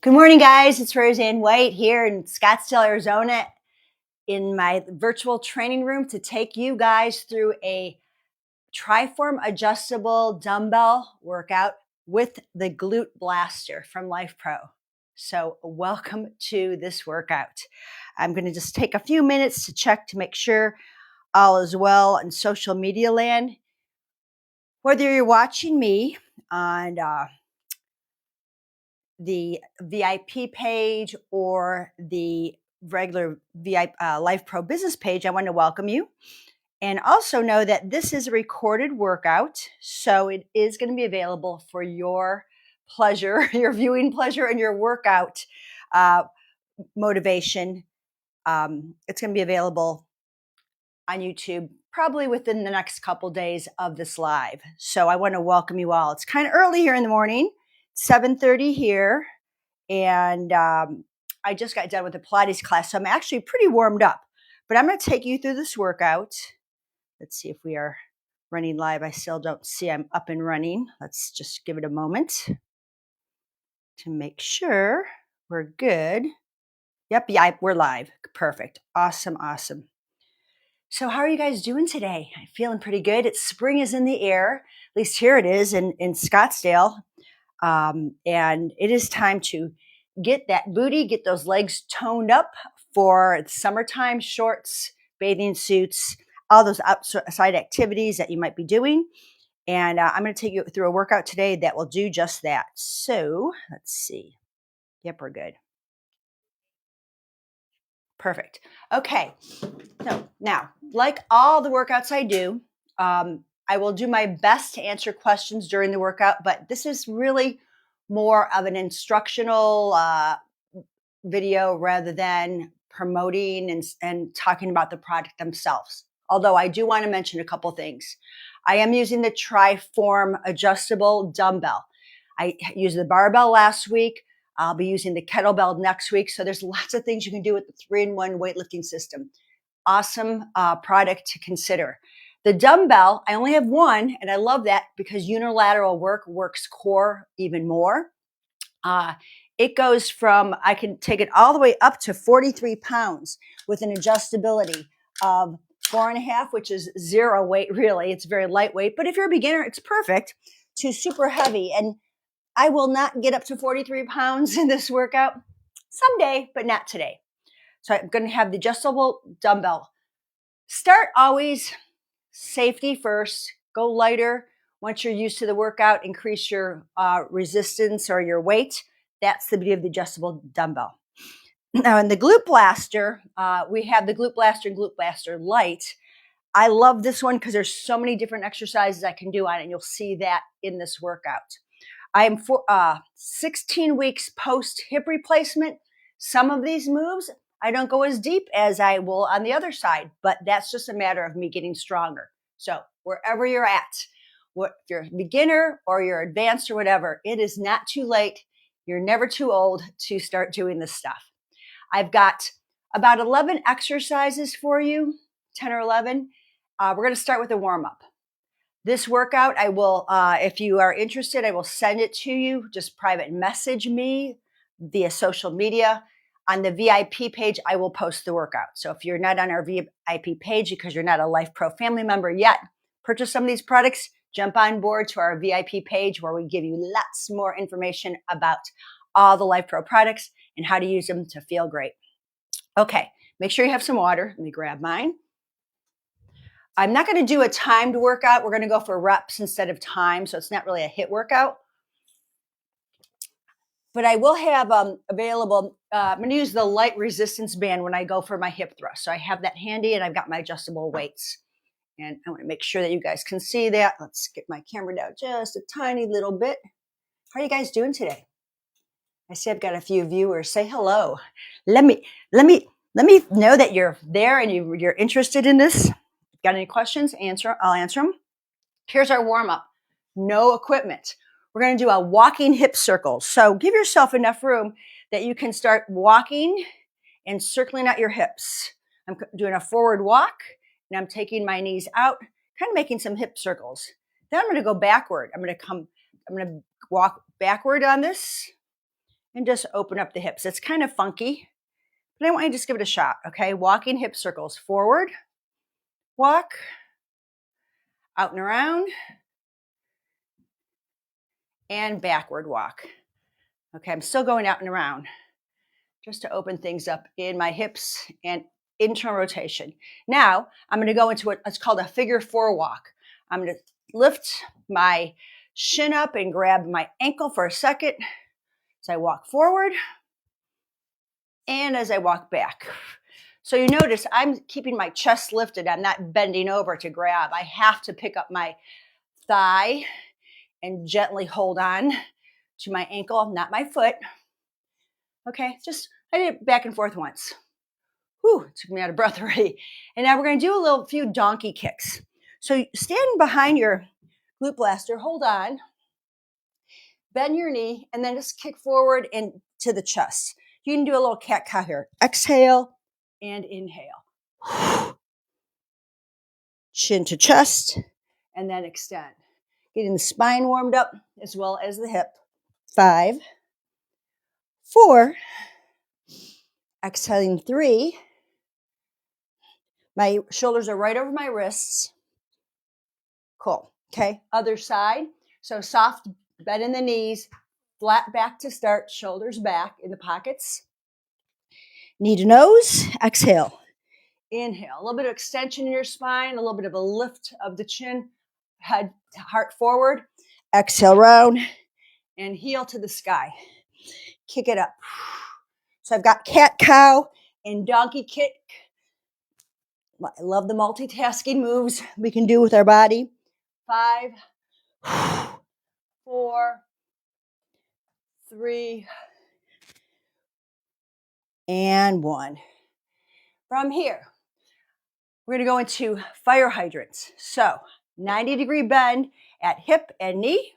Good morning, guys. It's Roseann White here in Scottsdale, Arizona, in my virtual training room to take you guys through a Triform adjustable dumbbell workout with the GluteBlaster from LifePro. So welcome to this workout. I'm going to just take a few minutes to check to make sure all is well in social media land. Whether you're watching me on the VIP page or the regular VIP LifePro business page, I want to welcome you. And also know that this is a recorded workout, so it is going to be available for your pleasure, your viewing pleasure, and your workout motivation. It's going to be available on YouTube probably within the next couple days of this live. So I want to welcome you all. It's kind of early here in the morning, 7:30 here. And I just got done with the Pilates class, so I'm actually pretty warmed up. But I'm going to take you through this workout. Let's see if we are running live. I still don't see I'm up and running. Let's just give it a moment to make sure we're good. Yep, yeah, we're live. Perfect. Awesome, awesome. So how are you guys doing today? I'm feeling pretty good. It's spring is in the air. At least here it is in Scottsdale. And it is time to get that booty, get those legs toned up for summertime shorts, bathing suits, all those outside activities that you might be doing. And I'm going to take you through a workout today that will do just that. So let's see. Yep, we're good. Perfect. Okay. So now, like all the workouts I do, I will do my best to answer questions during the workout, but this is really more of an instructional video rather than promoting and talking about the product themselves. Although I do want to mention a couple things. I am using the Triform adjustable dumbbell. I used the barbell last week. I'll be using the kettlebell next week. So there's lots of things you can do with the 3-in-1 weightlifting system. Awesome product to consider. The dumbbell, I only have one, and I love that because unilateral work works core even more. It goes from, I can take it all the way up to 43 pounds with an adjustability of 4.5, which is zero weight, really. It's very lightweight, but if you're a beginner, it's perfect, to super heavy. And I will not get up to 43 pounds in this workout someday, but not today. So I'm going to have the adjustable dumbbell. Start always safety first, go lighter. Once you're used to the workout, increase your resistance or your weight. That's the beauty of the adjustable dumbbell. Now in the GluteBlaster, we have the GluteBlaster and GluteBlaster Lite. I love this one because there's so many different exercises I can do on it, and you'll see that in this workout. I am 16 weeks post hip replacement. Some of these moves, I don't go as deep as I will on the other side, but that's just a matter of me getting stronger. So wherever you're at, if you're a beginner or you're advanced or whatever, it is not too late. You're never too old to start doing this stuff. I've got about 11 exercises for you, 10 or 11. We're going to start with a warm-up. This workout, I will, if you are interested, I will send it to you. Just private message me via social media. On the VIP page, I will post the workout. So if you're not on our VIP page because you're not a LifePro family member yet, purchase some of these products, jump on board to our VIP page where we give you lots more information about all the LifePro products and how to use them to feel great. Okay, make sure you have some water. Let me grab mine. I'm not going to do a timed workout. We're going to go for reps instead of time, so it's not really a HIIT workout. But I will have available, I'm going to use the light resistance band when I go for my hip thrust. So I have that handy, and I've got my adjustable weights. And I want to make sure that you guys can see that. Let's get my camera down just a tiny little bit. How are you guys doing today? I see I've got a few viewers. Say hello. Let me know that you're there and you're interested in this. Got any questions? I'll answer them. Here's our warm-up. No equipment. We're going to do a walking hip circle. So give yourself enough room that you can start walking and circling out your hips. I'm doing a forward walk, and I'm taking my knees out, kind of making some hip circles. Then I'm going to go backward. I'm going to walk backward on this, and just open up the hips. It's kind of funky, but I want you to just give it a shot, okay? Walking hip circles. Forward, walk, out and around, and backward walk. Okay, I'm still going out and around just to open things up in my hips and internal rotation. Now, I'm going to go into what's called a figure 4 walk. I'm going to lift my shin up and grab my ankle for a second as I walk forward and as I walk back. So you notice I'm keeping my chest lifted. I'm not bending over to grab. I have to pick up my thigh and gently hold on to my ankle, not my foot. Okay, I did it back and forth once. Whew, it took me out of breath already. And now we're going to do a few donkey kicks. So stand behind your glute blaster, hold on, bend your knee, and then just kick forward and to the chest. You can do a little cat-cow here. Exhale and inhale. Chin to chest, and then extend. Getting the spine warmed up as well as the hip. 5, 4, exhaling 3. My shoulders are right over my wrists. Cool. Okay, other side. So soft bend in the knees, flat back to start, shoulders back in the pockets. Knee to nose, exhale. Inhale, a little bit of extension in your spine, a little bit of a lift of the chin, head, heart forward. Exhale, round, and heel to the sky. Kick it up. So I've got cat-cow and donkey kick. I love the multitasking moves we can do with our body. 5, 4, 3, and 1. From here, we're going to go into fire hydrants. So 90-degree bend at hip and knee.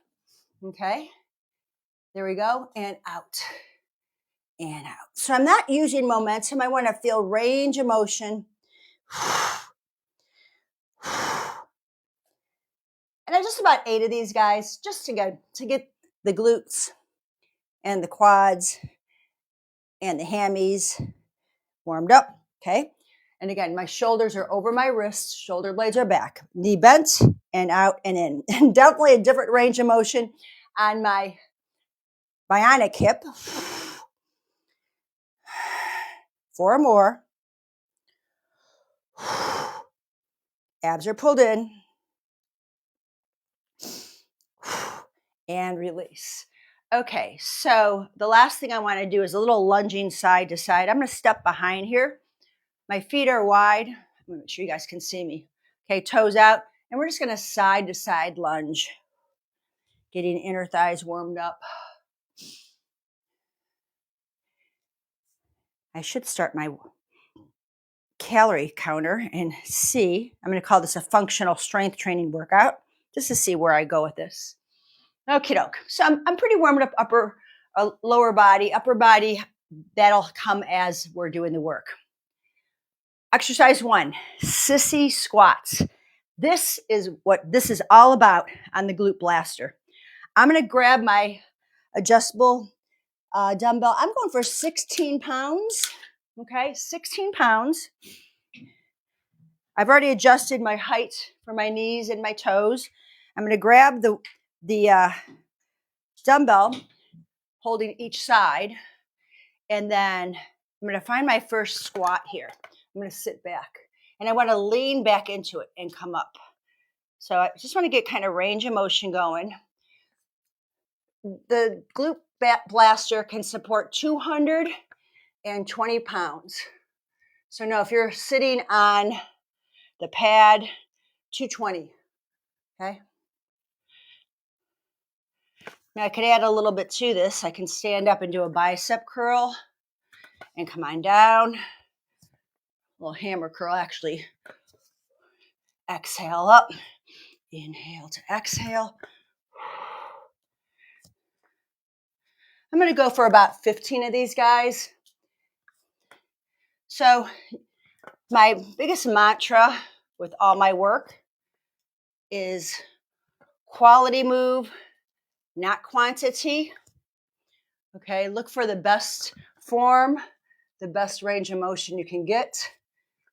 Okay. There we go. And out. And out. So I'm not using momentum. I want to feel range of motion. And I just about 8 of these guys just to get the glutes and the quads and the hammies warmed up. Okay. And again, my shoulders are over my wrists, shoulder blades are back, knee bent and out and in. And definitely a different range of motion on my bionic hip. 4 more. Abs are pulled in. And release. Okay, so the last thing I want to do is a little lunging side to side. I'm going to step behind here. My feet are wide. I'm going to make sure you guys can see me. Okay, toes out. And we're just going to side to side lunge. Getting inner thighs warmed up. I should start my calorie counter and see. I'm going to call this a functional strength training workout just to see where I go with this. Okie doke. So I'm pretty warmed up lower body, upper body. That'll come as we're doing the work. Exercise 1, sissy squats. This is what this is all about on the Glute Blaster. I'm going to grab my adjustable dumbbell. I'm going for 16 pounds. Okay, 16 pounds. I've already adjusted my height for my knees and my toes. I'm going to grab the dumbbell, holding each side, and then I'm going to find my first squat here. I'm going to sit back, and I want to lean back into it and come up. So I just want to get kind of range of motion going. The Glute Blaster can support 220 pounds. So no, if you're sitting on the pad, 220, okay? Now I could add a little bit to this. I can stand up and do a bicep curl and come on down. A little hammer curl, actually. Exhale up, inhale to exhale. I'm going to go for about 15 of these guys. So my biggest mantra with all my work is quality move, not quantity. Okay, look for the best form, the best range of motion you can get.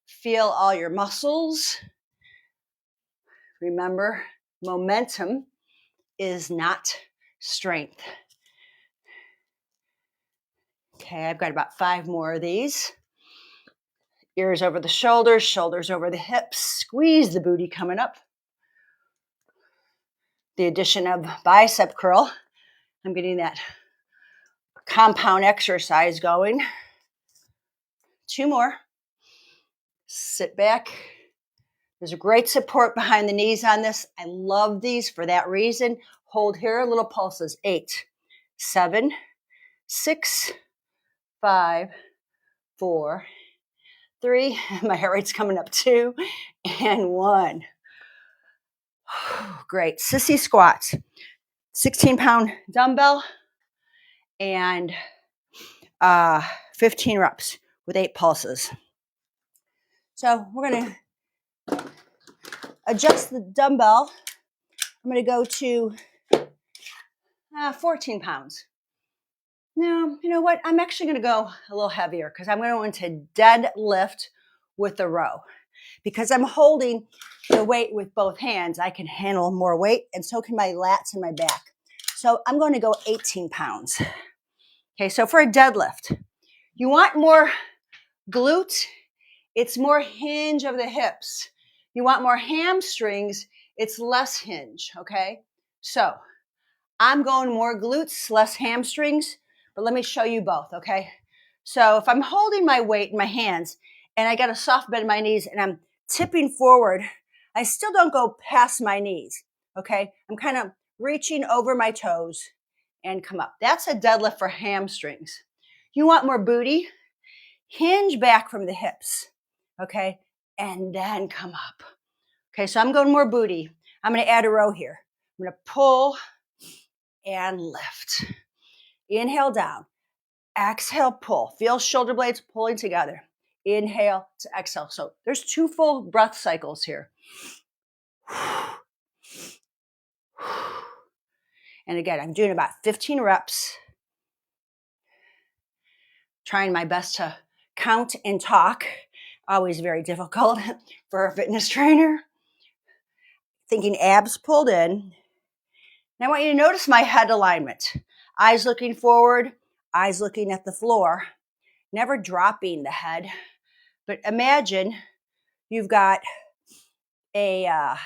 Feel all your muscles. Remember, momentum is not strength. Okay, I've got about 5 more of these. Ears over the shoulders, shoulders over the hips. Squeeze the booty coming up. The addition of bicep curl. I'm getting that compound exercise going. 2 more. Sit back. There's a great support behind the knees on this. I love these for that reason. Hold here, little pulses. 8, 7, 6, 5, 4, 3. My heart rate's coming up. 2 and 1. Great. Sissy squats. 16-pound dumbbell and 15 reps with 8 pulses. So we're going to adjust the dumbbell. I'm going to go to 14 pounds. Now, you know what? I'm actually going to go a little heavier because I'm going to go into deadlift with the row. Because I'm holding the weight with both hands, I can handle more weight, and so can my lats and my back. So I'm going to go 18 pounds. Okay, so for a deadlift, you want more glute, it's more hinge of the hips. You want more hamstrings, it's less hinge, okay? So I'm going more glutes, less hamstrings, but let me show you both, okay? So if I'm holding my weight in my hands and I got a soft bend in my knees and I'm tipping forward, I still don't go past my knees, okay? I'm kind of reaching over my toes and come up. That's a deadlift for hamstrings. You want more booty? Hinge back from the hips, okay? And then come up. Okay, so I'm going more booty. I'm going to add a row here. I'm going to pull and lift. Inhale down. Exhale, pull. Feel shoulder blades pulling together. Inhale to exhale. So there's 2 full breath cycles here. And again, I'm doing about 15 reps. Trying my best to count and talk. Always very difficult for a fitness trainer. Thinking abs pulled in. Now I want you to notice my head alignment. Eyes looking forward, eyes looking at the floor. Never dropping the head. But imagine you've got a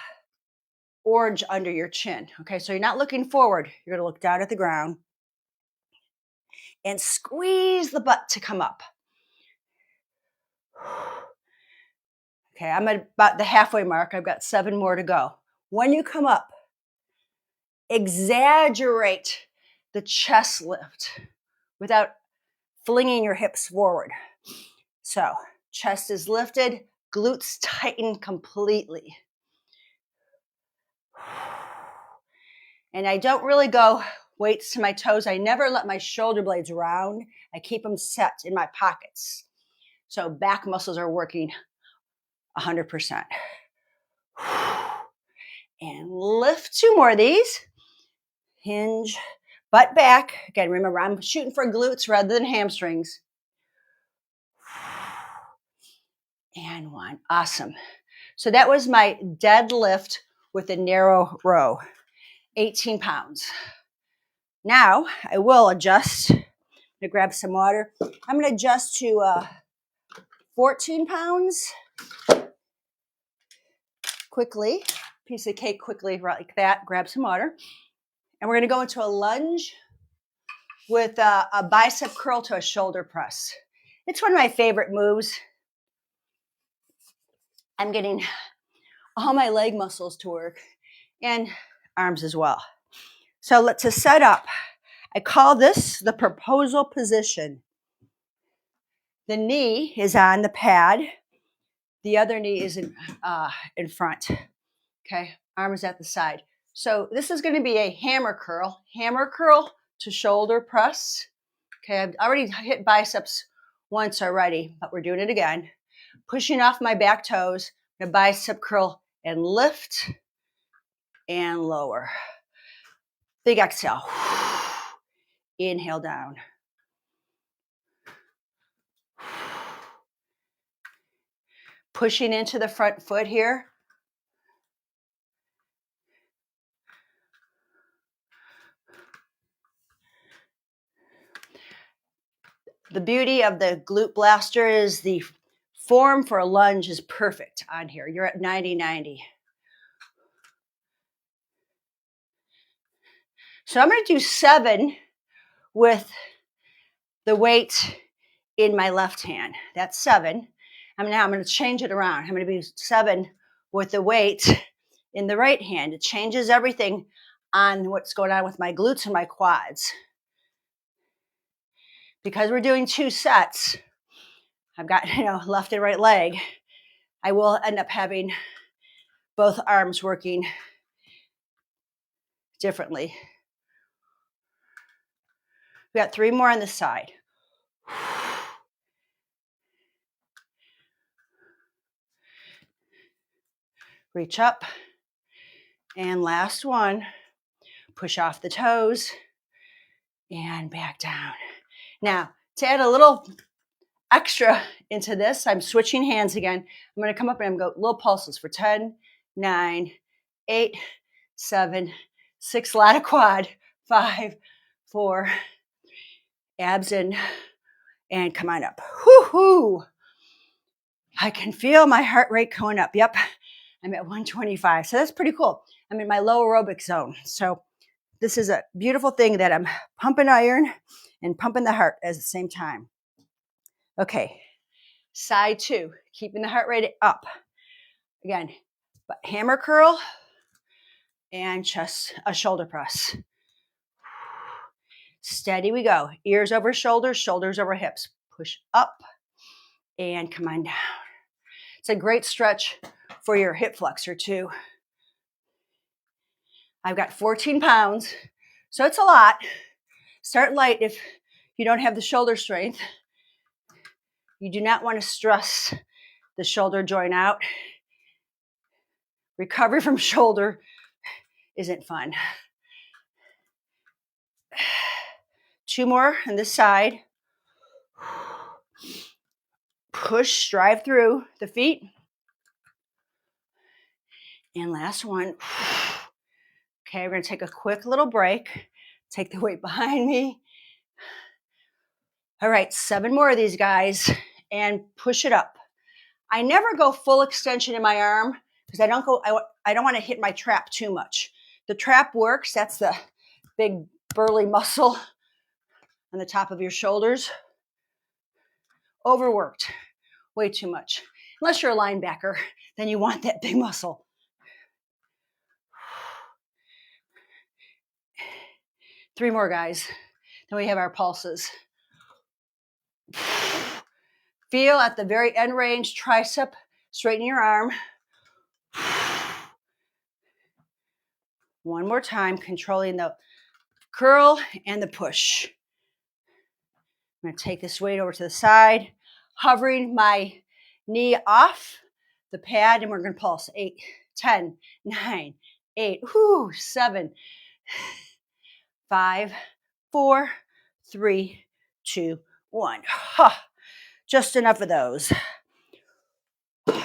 orange under your chin. Okay, so you're not looking forward. You're going to look down at the ground and squeeze the butt to come up. Okay, I'm at about the halfway mark. I've got 7 more to go. When you come up, exaggerate the chest lift without flinging your hips forward. So, chest is lifted, glutes tighten completely. And I don't really go weights to my toes. I never let my shoulder blades round. I keep them set in my pockets. So back muscles are working 100%. And lift 2 more of these. Hinge, butt back. Again, remember, I'm shooting for glutes rather than hamstrings. And 1. Awesome. So that was my deadlift with a narrow row. 18 pounds. Now I will adjust. I'm going to grab some water. I'm going to adjust to 14 pounds. Quickly. Piece of cake quickly like that. Grab some water. And we're going to go into a lunge with a bicep curl to a shoulder press. It's one of my favorite moves. I'm getting all my leg muscles to work and arms as well. So to set up, I call this the proposal position. The knee is on the pad. The other knee is in front. Okay, arm is at the side. So this is going to be a hammer curl to shoulder press. Okay, I've already hit biceps once already, but we're doing it again. Pushing off my back toes, the bicep curl and lift and lower. Big exhale. Inhale down. Pushing into the front foot here. The beauty of the Glute Blaster is the form for a lunge is perfect on here. You're at 90-90. So I'm going to do 7 with the weight in my left hand. That's 7. Now I'm going to change it around. I'm going to do 7 with the weight in the right hand. It changes everything on what's going on with my glutes and my quads. Because we're doing 2 sets, I've got, left and right leg. I will end up having both arms working differently. We got 3 more on this side. Reach up. And last one. Push off the toes and back down. Now, to add a little extra into this, I'm switching hands again. I'm going to come up and I'm going to go little pulses for 10, 9, 8, 7, 6, a lot of quad, 5, 4, abs in, and come on up. Whoo-hoo! I can feel my heart rate going up. Yep, I'm at 125. So that's pretty cool. I'm in my low aerobic zone. So this is a beautiful thing that I'm pumping iron and pumping the heart at the same time. Okay, side 2, keeping the heart rate up. Again, hammer curl and just a shoulder press. Steady we go. Ears over shoulders, shoulders over hips. Push up and come on down. It's a great stretch for your hip flexor too. I've got 14 pounds, so it's a lot. Start light if you don't have the shoulder strength. You do not want to stress the shoulder joint out. Recovery from shoulder isn't fun. 2 more on this side. Push, drive through the feet. And last one. Okay, we're going to take a quick little break. Take the weight behind me. All right, 7 more of these guys and push it up. I never go full extension in my arm because I don't want to hit my trap too much. The trap works. That's the big burly muscle on the top of your shoulders. Overworked, way too much. Unless you're a linebacker, then you want that big muscle. Three more, guys. Then we have our pulses. Feel at the very end range, tricep, straighten your arm. One more time, controlling the curl and the push. I'm going to take this weight over to the side, hovering my knee off the pad, and we're going to pulse. 8, 10, 9, 8, 7, 5, 4, 3, 2, 1. Just enough of those. Okay,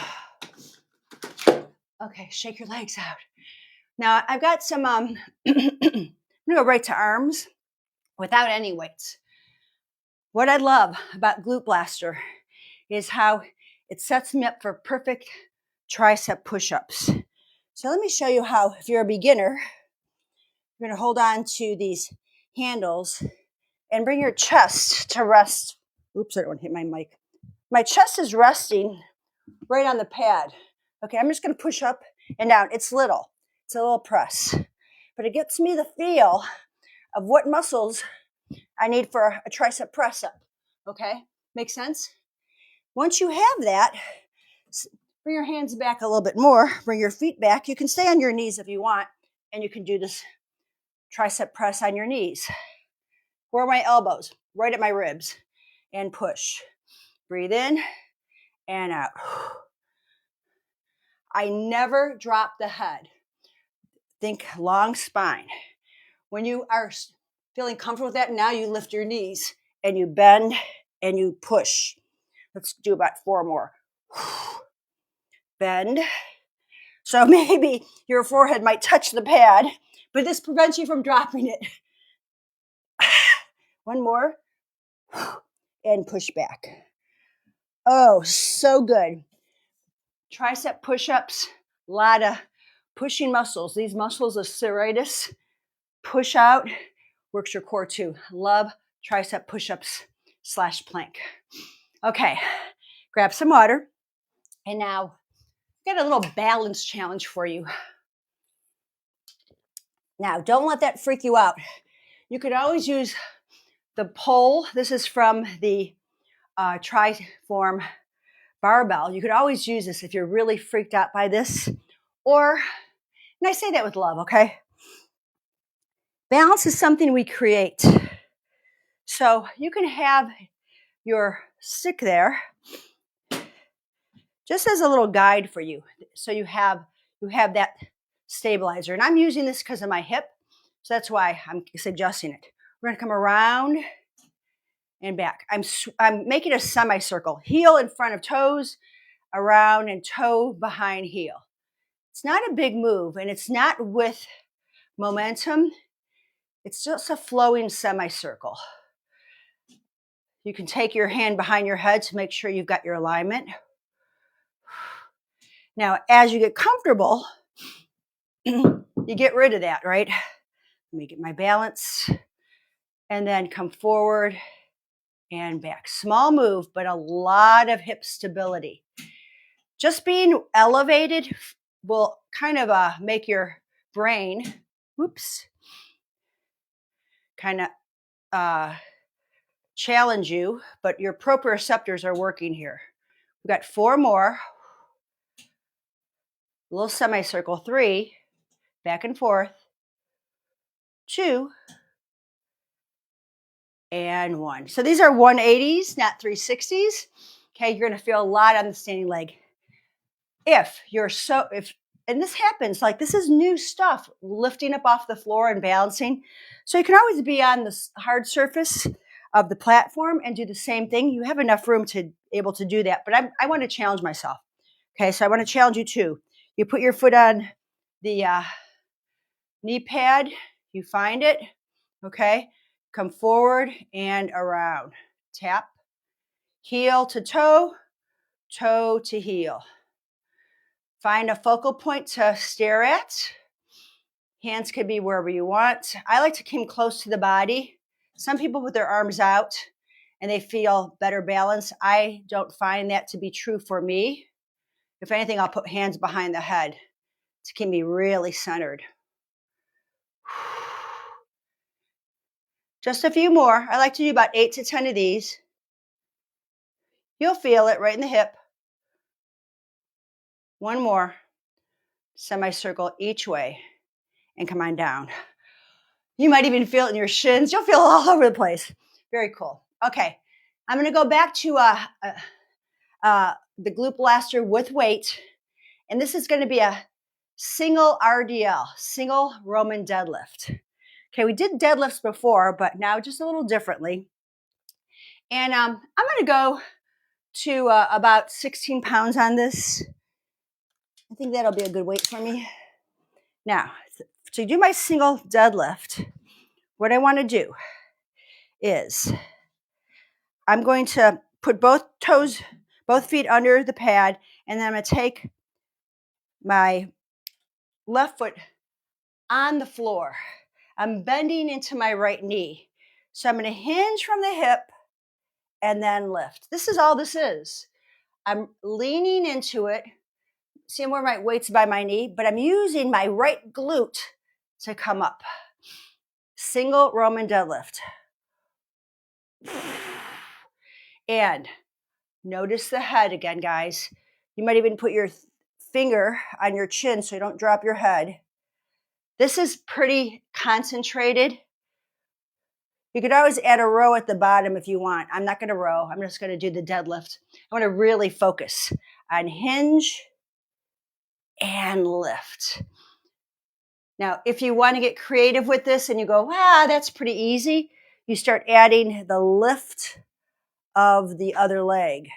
shake your legs out. Now, I've got some, I'm going to go right to arms without any weights. What I love about GluteBlaster is how it sets me up for perfect tricep push-ups. So let me show you how, if you're a beginner, you're going to hold on to these handles and bring your chest to rest. Oops, I don't want to hit my mic. My chest is resting right on the pad. Okay, I'm just going to push up and down. It's little. It's a little press. But it gets me the feel of what muscles I need for a tricep press up. Okay, make sense? Once you have that, bring your hands back a little bit more. Bring your feet back. You can stay on your knees if you want, and you can do this tricep press on your knees. Where are my elbows? Right at my ribs. And push. Breathe in and out. I never drop the head. Think long spine. When you are Feeling comfortable with that? Now you lift your knees and you bend and you push. Let's do about 4 more. Bend. So maybe your forehead might touch the pad, but this prevents you from dropping it. 1 more. And push back. Oh, so good. Tricep push-ups, a lot of pushing muscles. These muscles of serratus, push out, works your core too. Love tricep push-ups / plank. Okay, grab some water. And now, I've got a little balance challenge for you. Now, don't let that freak you out. You could always use the pole. This is from the Triform barbell. You could always use this if you're really freaked out by this. Or, and I say that with love, okay? Balance is something we create. So you can have your stick there just as a little guide for you. So you have that stabilizer. And I'm using this because of my hip. So that's why I'm suggesting it. We're going to come around and back. I'm making a semicircle. Heel in front of toes, around and toe behind heel. It's not a big move and it's not with momentum. It's just a flowing semicircle. You can take your hand behind your head to make sure you've got your alignment. Now, as you get comfortable, you get rid of that, right? Let me get my balance and then come forward and back. Small move, but a lot of hip stability. Just being elevated will kind of make your brain, kind of challenge you, but your proprioceptors are working here. We've got 4 more. A little semicircle. 3, back and forth. 2, and 1. So these are 180s, not 360s. Okay, you're going to feel a lot on the standing leg. And this happens, like this is new stuff, lifting up off the floor and balancing. So you can always be on the hard surface of the platform and do the same thing. You have enough room to able to do that, but I want to challenge myself. Okay, so I want to challenge you too. You put your foot on the knee pad, you find it, okay? Come forward and around. Tap, heel to toe, toe to heel. Find a focal point to stare at. Hands could be wherever you want. I like to come close to the body. Some people put their arms out and they feel better balance. I don't find that to be true for me. If anything, I'll put hands behind the head to keep me really centered. Just a few more. I like to do about 8 to 10 of these. You'll feel it right in the hip. 1 more. Semicircle each way and come on down. You might even feel it in your shins. You'll feel it all over the place. Very cool. Okay, I'm going to go back to the GluteBlaster with weight, and this is going to be a single RDL, single Roman deadlift. Okay, we did deadlifts before, but now just a little differently. And I'm going to go to about 16 pounds on this. I think that'll be a good weight for me. Now, to do my single deadlift, what I want to do is I'm going to put both feet under the pad, and then I'm going to take my left foot on the floor. I'm bending into my right knee. So I'm going to hinge from the hip and then lift. This is all this is. I'm leaning into it, seeing where my weight's by my knee, but I'm using my right glute to come up. Single Roman deadlift. And notice the head again, guys. You might even put your finger on your chin so you don't drop your head. This is pretty concentrated. You could always add a row at the bottom if you want. I'm not going to row. I'm just going to do the deadlift. I want to really focus on hinge and lift. Now, if you want to get creative with this and you go, ah, that's pretty easy, you start adding the lift of the other leg.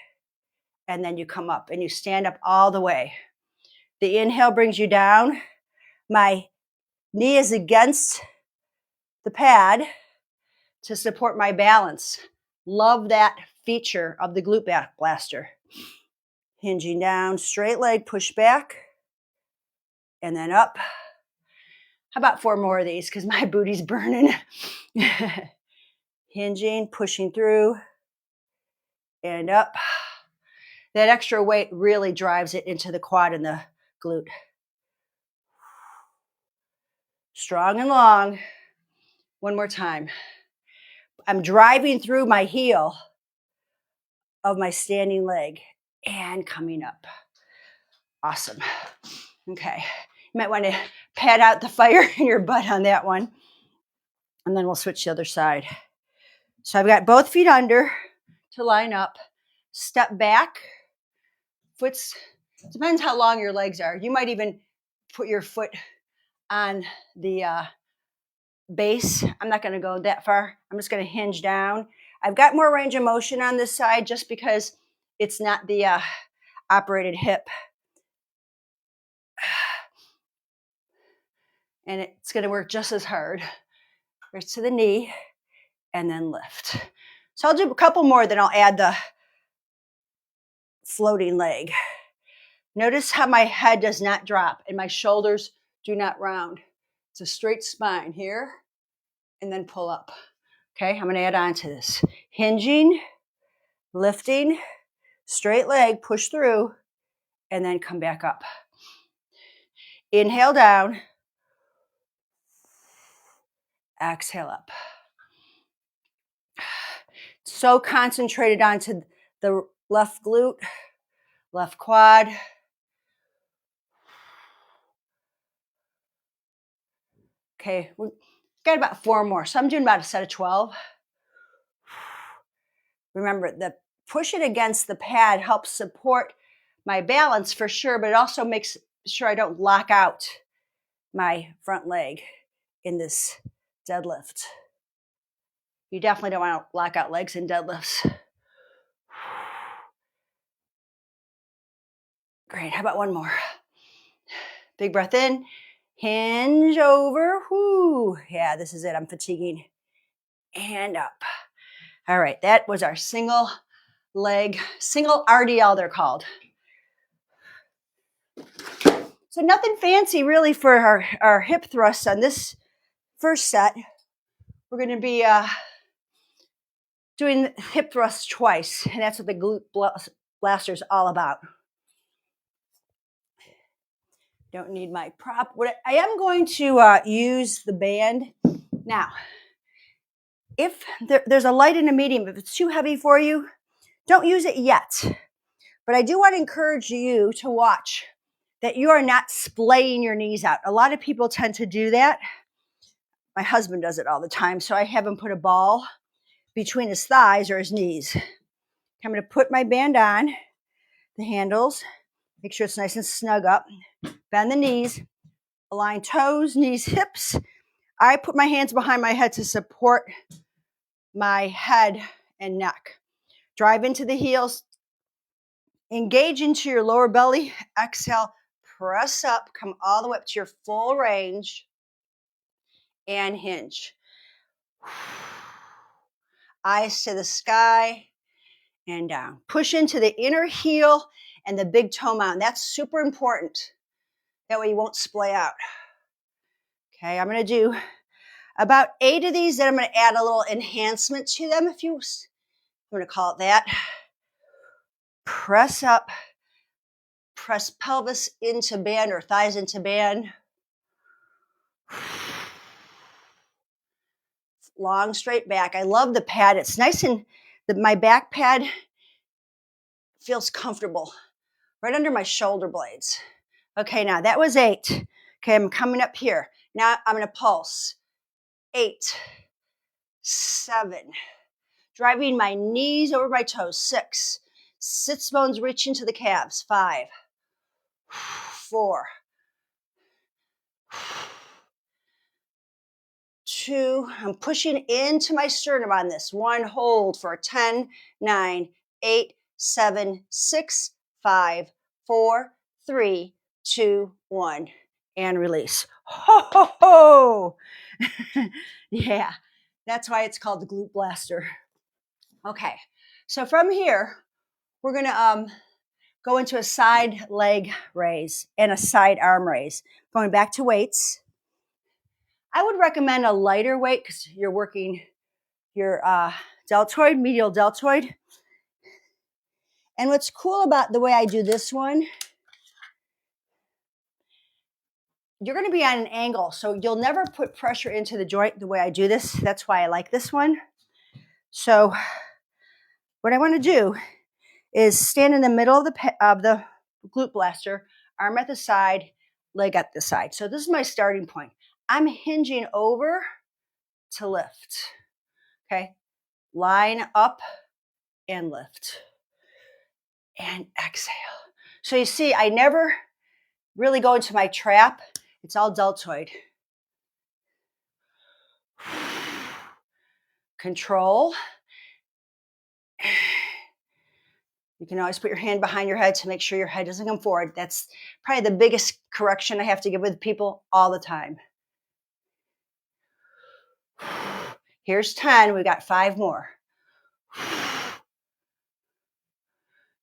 And then you come up and you stand up all the way. The inhale brings you down. My knee is against the pad to support my balance. Love that feature of the GluteBlaster. Hinging down, straight leg, push back, and then up. How about 4 more of these because my booty's burning. Hinging, pushing through, and up. That extra weight really drives it into the quad and the glute. Strong and long. One more time. I'm driving through my heel of my standing leg and coming up. Awesome. Okay. You might want to pad out the fire in your butt on that one. And then we'll switch the other side. So I've got both feet under to line up. Step back. Foot's, depends how long your legs are. You might even put your foot on the base. I'm not going to go that far. I'm just going to hinge down. I've got more range of motion on this side just because it's not the operated hip. And it's going to work just as hard. Right to the knee and then lift. So I'll do a couple more, then I'll add the floating leg. Notice how my head does not drop and my shoulders do not round. It's a straight spine here and then pull up. Okay, I'm going to add on to this. Hinging, lifting, straight leg, push through, and then come back up. Inhale down. Exhale up. So concentrated onto the left glute, left quad. Okay, we've got about 4 more. So I'm doing about a set of 12. Remember, the push it against the pad helps support my balance for sure, but it also makes sure I don't lock out my front leg in this deadlift. You definitely don't want to lock out legs in deadlifts. Great, how about one more? Big breath in, hinge over, whoo. Yeah, this is it, I'm fatiguing. And up. All right, that was our single leg, single RDL they're called. So nothing fancy really for our hip thrusts on this first set. We're going to be doing hip thrusts twice, and that's what the glute blaster is all about. Don't need my prop. What I am going to use the band. Now, if there's a light and a medium, if it's too heavy for you, don't use it yet. But I do want to encourage you to watch that you are not splaying your knees out. A lot of people tend to do that. My husband does it all the time, so I have him put a ball between his thighs or his knees. I'm going to put my band on, the handles, make sure it's nice and snug up. Bend the knees, align toes, knees, hips. I put my hands behind my head to support my head and neck. Drive into the heels, engage into your lower belly, exhale, press up, come all the way up to your full range, and hinge. Eyes to the sky and down. Push into the inner heel and the big toe mountain. That's super important. That way you won't splay out. Okay, I'm going to do about 8 of these. Then I'm going to add a little enhancement to them, if I'm going to call it that. Press up. Press pelvis into band or thighs into band. Long, straight back. I love the pad. It's nice and my back pad feels comfortable right under my shoulder blades. Okay, now that was 8. Okay, I'm coming up here. Now I'm going to pulse. 8, 7. Driving my knees over my toes. 6. Sits bones reach into the calves. 5, 4, 2. I'm pushing into my sternum on this. 1, hold for 10, 9, 8, 7, 6, 5, 4, 3, 2, 1, and release. Ho, ho, ho. Yeah, that's why it's called the Glute Blaster. Okay, so from here, we're going to go into a side leg raise and a side arm raise. Going back to weights. I would recommend a lighter weight because you're working your deltoid, medial deltoid. And what's cool about the way I do this one, you're going to be on an angle, so you'll never put pressure into the joint the way I do this. That's why I like this one. So what I want to do is stand in the middle of the glute blaster, arm at the side, leg at the side. So this is my starting point. I'm hinging over to lift. Okay, line up and lift and exhale. So you see, I never really go into my trap. It's all deltoid. Control. You can always put your hand behind your head to make sure your head doesn't come forward. That's probably the biggest correction I have to give with people all the time. Here's 10. We got 5 more.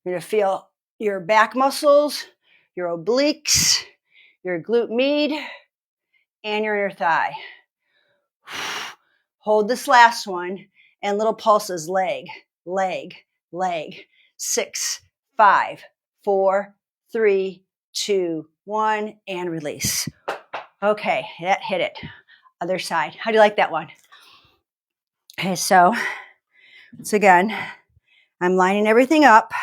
You're going to feel your back muscles, your obliques, your glute med, and your inner thigh. Hold this last one, and little pulses, leg, leg, leg. 6, 5, 4, 3, 2, 1, and release. Okay, that hit it. Other side. How do you like that one? Okay, so once again, I'm lining everything up.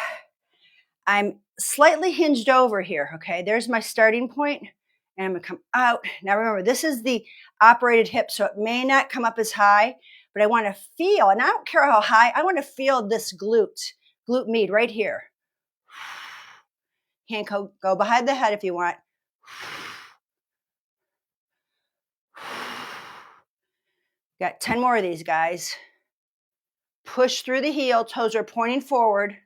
I'm slightly hinged over here, okay? There's my starting point, and I'm going to come out. Now remember, this is the operated hip, so it may not come up as high, but I want to feel, and I don't care how high, I want to feel this glute med right here. Hand go behind the head if you want. Got 10 more of these, guys. Push through the heel, toes are pointing forward.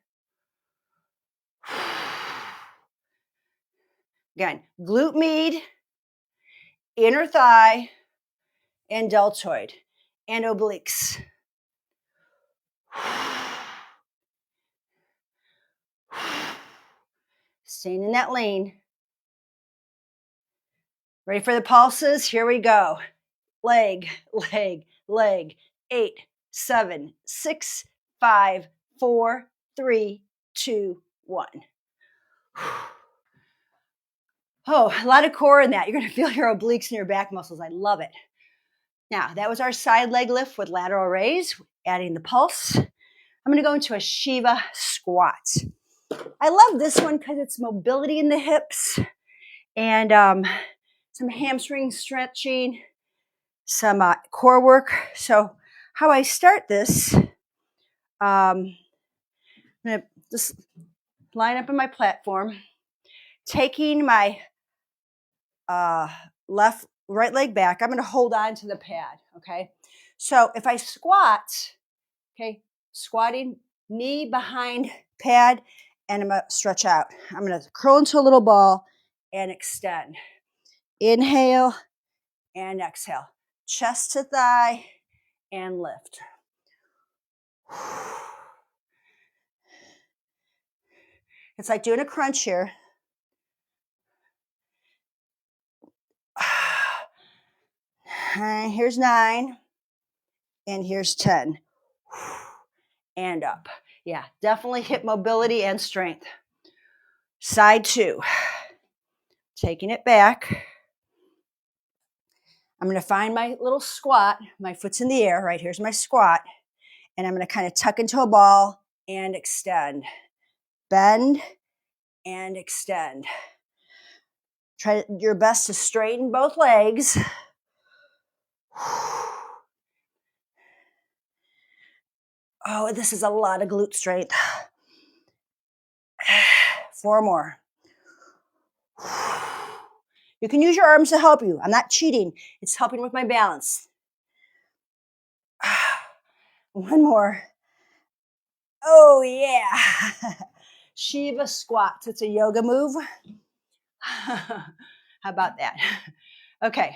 Again, glute med, inner thigh, and deltoid, and obliques. Staying in that lane. Ready for the pulses? Here we go. Leg, leg, leg. 8, 7, 6, 5, 4, 3, 2, 1. Oh, a lot of core in that. You're going to feel your obliques and your back muscles. I love it. Now, that was our side leg lift with lateral raise, adding the pulse. I'm going to go into a Shiva squat. I love this one because it's mobility in the hips and some hamstring stretching, some core work. So how I start this, I'm going to just line up in my platform, taking my right leg back. I'm going to hold on to the pad, okay? So if I squat, okay, squatting, knee behind pad, and I'm going to stretch out. I'm going to curl into a little ball and extend. Inhale and exhale. Chest to thigh and lift. It's like doing a crunch here. Here's 9. And here's 10. And up. Yeah, definitely hip mobility and strength. Side 2. Taking it back. I'm going to find my little squat. My foot's in the air, right? Here's my squat. And I'm going to kind of tuck into a ball and extend. Bend and extend. Try your best to straighten both legs. Oh, this is a lot of glute strength. 4 more. You can use your arms to help you. I'm not cheating. It's helping with my balance. One more. Oh, yeah. Shiva squats. It's a yoga move. How about that? Okay.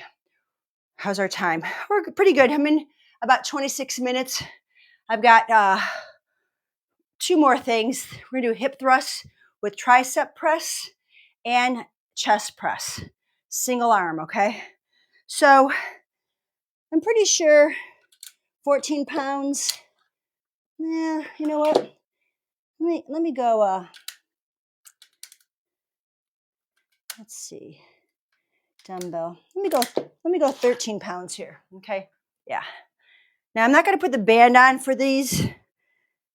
How's our time? We're pretty good. I'm in about 26 minutes. I've got 2 more things. We're going to do hip thrusts with tricep press and chest press. Single arm, okay? So I'm pretty sure 14 pounds. Yeah, you know what? Let me go, let's see. Dumbbell. Let me go 13 pounds here. Okay. Yeah. Now I'm not going to put the band on for these.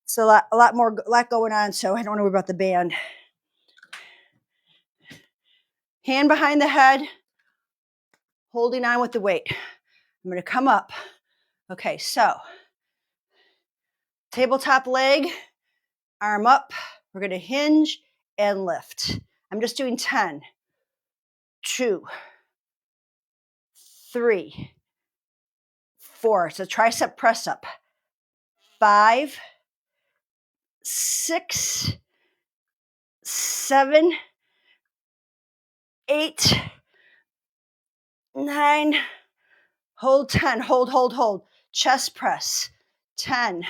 It's a lot going on, so I don't know about the band. Hand behind the head, holding on with the weight. I'm going to come up. Okay, so tabletop leg, arm up. We're going to hinge and lift. I'm just doing 10, 2, 3, 4. So tricep press up. 5, 6, 7, 8, 9. Hold 10. Hold. Chest press. 10,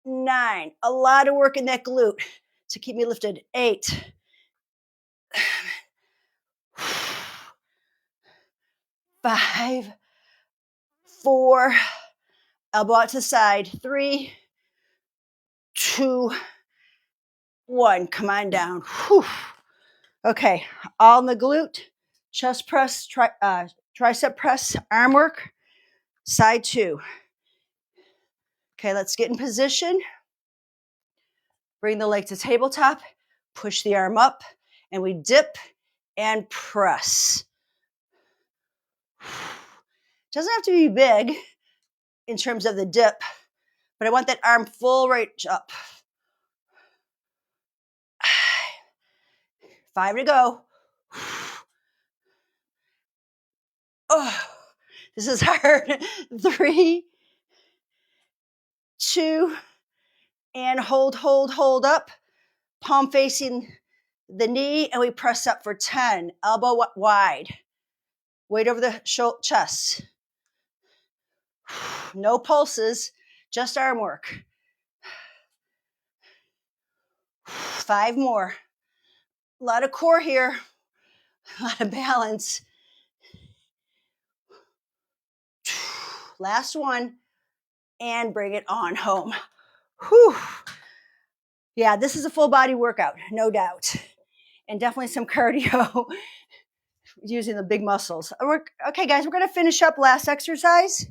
9. A lot of work in that glute to keep me lifted. 8. 5, 4. Elbow out to the side. 3, 2, 1. Come on down. Whew. Okay, all in the glute. Chest press, tricep press, arm work. Side 2. Okay, let's get in position. Bring the leg to tabletop. Push the arm up. And we dip and press. Doesn't have to be big in terms of the dip, but I want that arm full reach up. 5 to go. Oh, this is hard. 3, 2, and hold up. Palm facing the knee, and we press up for 10. Elbow wide. Weight over the chest. No pulses, just arm work. 5 more. A lot of core here. A lot of balance. Last one. And bring it on home. Whew. Yeah, this is a full body workout, no doubt. And definitely some cardio using the big muscles. Okay, guys, we're going to finish up last exercise.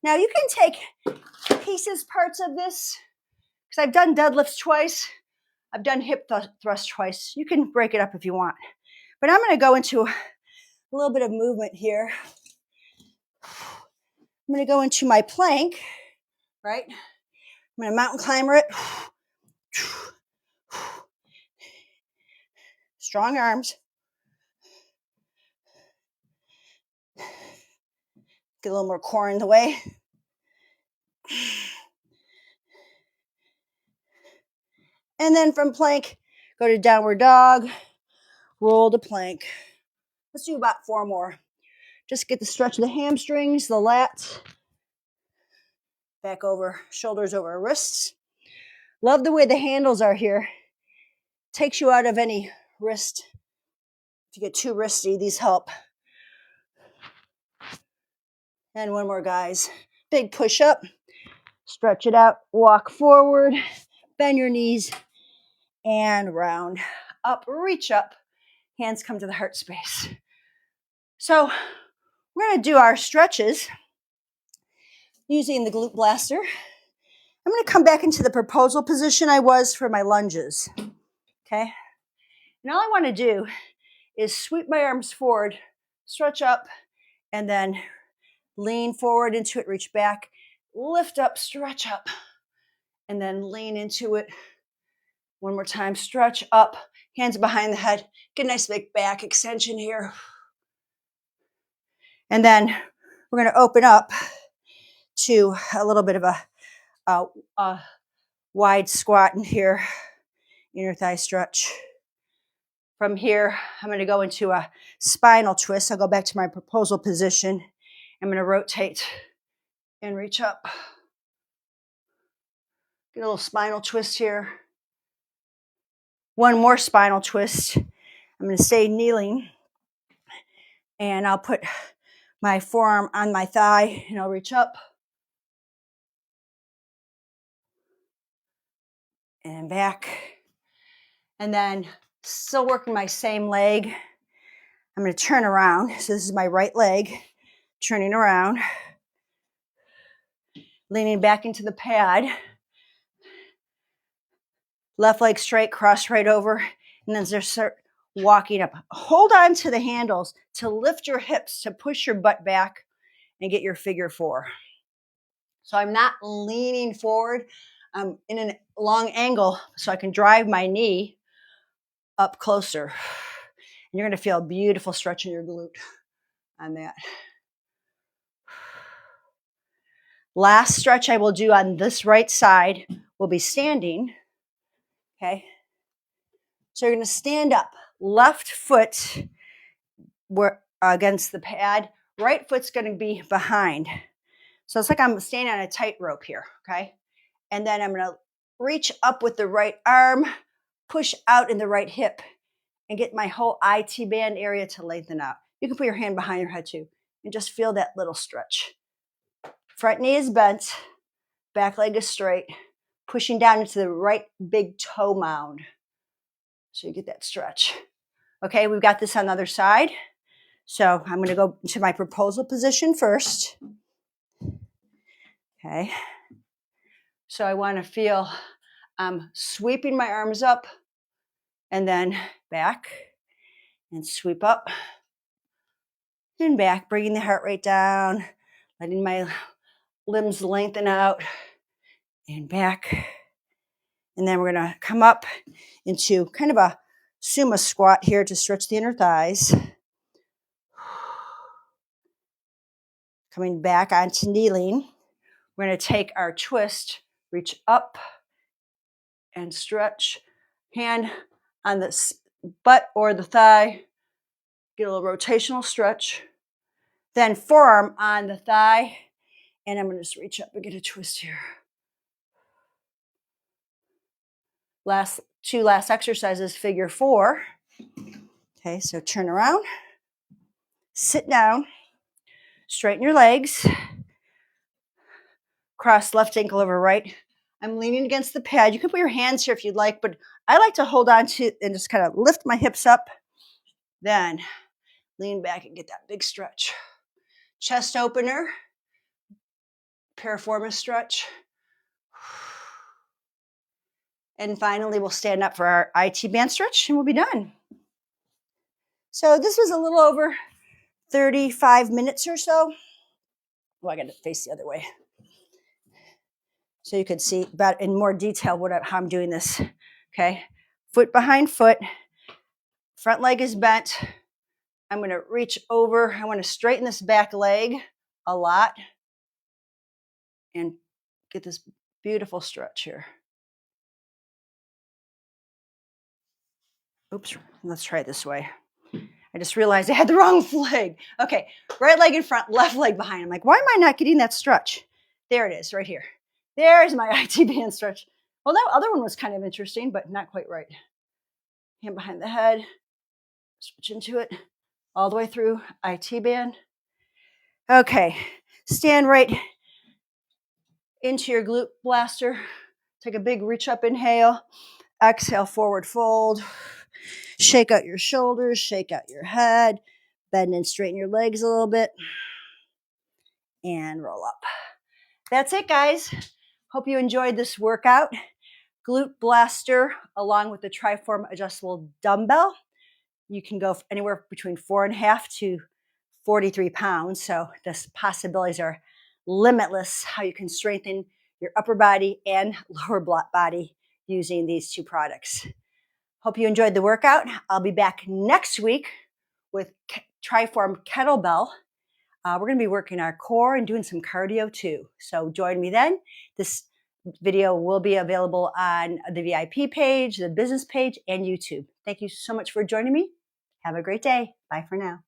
Now, you can take parts of this, because I've done deadlifts twice. I've done hip thrust twice. You can break it up if you want. But I'm going to go into a little bit of movement here. I'm going to go into my plank, right? I'm going to mountain climber it. Strong arms. Get a little more core in the way. And then from plank, go to downward dog, roll to plank. Let's do about 4 more. Just get the stretch of the hamstrings, the lats, back over, shoulders over wrists. Love the way the handles are here. Takes you out of any wrist. If you get too wristy, these help. And 1 more, guys. Big push up. Stretch it out. Walk forward. Bend your knees. And round. Up. Reach up. Hands come to the heart space. So we're going to do our stretches using the GluteBlaster. I'm going to come back into the proposal position I was for my lunges. Okay? And all I want to do is sweep my arms forward, stretch up, and then lean forward into it, reach back, lift up, stretch up, and then lean into it. 1 more time, stretch up, hands behind the head, get a nice big back extension here. And then we're going to open up to a little bit of a wide squat in here, inner thigh stretch. From here, I'm going to go into a spinal twist. I'll go back to my proposal position. I'm going to rotate and reach up. Get a little spinal twist here. One more spinal twist. I'm going to stay kneeling, and I'll put my forearm on my thigh, and I'll reach up and back. And then still working my same leg. I'm going to turn around. So this is my right leg, turning around, leaning back into the pad. Left leg straight, cross right over, and then just start walking up. Hold on to the handles to lift your hips, to push your butt back and get your figure four. So I'm not leaning forward. I'm in a long angle so I can drive my knee up closer. And you're going to feel a beautiful stretch in your glute on that. Last stretch I will do on this right side will be standing. Okay. So you're going to stand up, left foot against the pad, right foot's going to be behind. So it's like I'm standing on a tightrope here, okay? And then I'm going to reach up with the right arm, push out in the right hip, and get my whole IT band area to lengthen out. You can put your hand behind your head too, and just feel that little stretch. Front knee is bent, back leg is straight, pushing down into the right big toe mound. So you get that stretch. Okay, we've got this on the other side. So I'm going to go to my proposal position first. Okay. So I want to feel sweeping my arms up and then back and sweep up and back, bringing the heart rate down, letting my limbs lengthen out and back. And then we're going to come up into kind of a sumo squat here to stretch the inner thighs. Coming back onto kneeling. We're going to take our twist, reach up and stretch. Hand on the butt or the thigh. Get a little rotational stretch. Then forearm on the thigh. And I'm going to just reach up and get a twist here. Two last exercises, figure four. Okay, so turn around. Sit down. Straighten your legs. Cross left ankle over right. I'm leaning against the pad. You can put your hands here if you'd like, but I like to hold on to and just kind of lift my hips up. Then lean back and get that big stretch. Chest opener. Piriformis stretch. And finally, we'll stand up for our IT band stretch and we'll be done. So this was a little over 35 minutes or so. Oh, I got to face the other way. So you could see about in more detail how I'm doing this. Okay, foot behind foot. Front leg is bent. I'm going to reach over. I want to straighten this back leg a lot and get this beautiful stretch here. Oops, let's try it this way. I just realized I had the wrong leg. Okay, right leg in front, left leg behind. I'm like, why am I not getting that stretch? There it is, right here. There's my IT band stretch. Well, that other one was kind of interesting, but not quite right. Hand behind the head, switch into it, all the way through IT band. Okay, stand right into your glute blaster. Take a big reach up inhale. Exhale, forward fold. Shake out your shoulders, shake out your head, bend and straighten your legs a little bit, and roll up. That's it, guys. Hope you enjoyed this workout. GluteBlaster, along with the Triform adjustable dumbbell. You can go anywhere between 4.5 to 43 pounds. So the possibilities are limitless how you can strengthen your upper body and lower body using these two products. Hope you enjoyed the workout. I'll be back next week with Triform kettlebell We're going to be working our core and doing some cardio too. So join me then. This video will be available on the VIP page, the business page, and YouTube. Thank you so much for joining me. Have a great day. Bye for now.